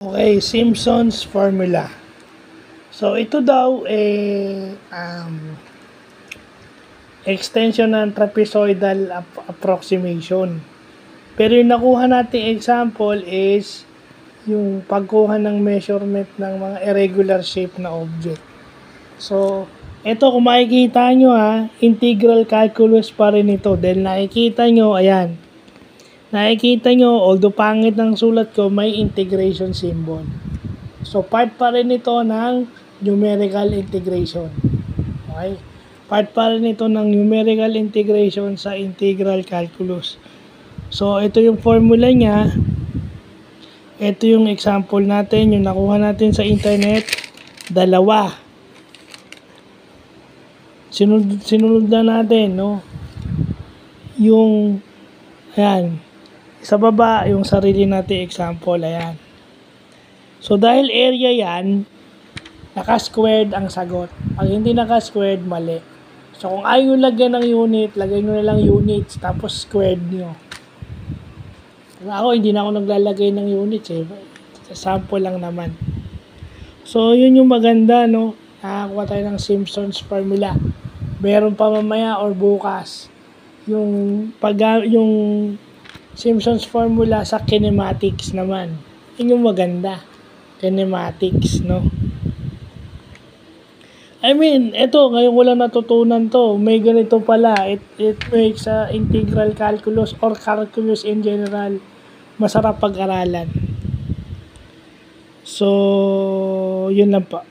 Okay, Simpson's formula. So, ito daw extension ng trapezoidal approximation. Pero yung nakuha nating example is yung pagkuha ng measurement ng mga irregular shape na object. So, ito kung makikita nyo integral calculus pa rin ito. Dahil nakikita nyo, ayan. Nakikita nyo, although pangit ng sulat ko, may integration symbol. So, part pa rin ito ng numerical integration. Okay? Part pa rin ito ng numerical integration sa integral calculus. So, ito yung formula niya. Ito yung example natin, yung nakuha natin sa internet. Dalawa. Sinunod na natin, no? Yung, ayan, sa baba, yung sarili natin example, ayan. So, dahil area yan, naka-squared ang sagot. Pag hindi naka-squared, mali. So, kung ayaw lagyan ng unit, lagay nyo na lang units, tapos squared nyo. Ako, hindi na ako naglalagay ng units sample lang naman. So, yun yung maganda, no? Nakakuha tayo ng Simpson's formula. Meron pa mamaya or bukas yung Simpson's formula sa kinematics naman. Yun yung maganda. Kinematics, no? I mean, ito, ngayon ko lang natutunan to. May ganito pala. It makes integral calculus or calculus in general masarap pag-aralan. So, yun lang pa.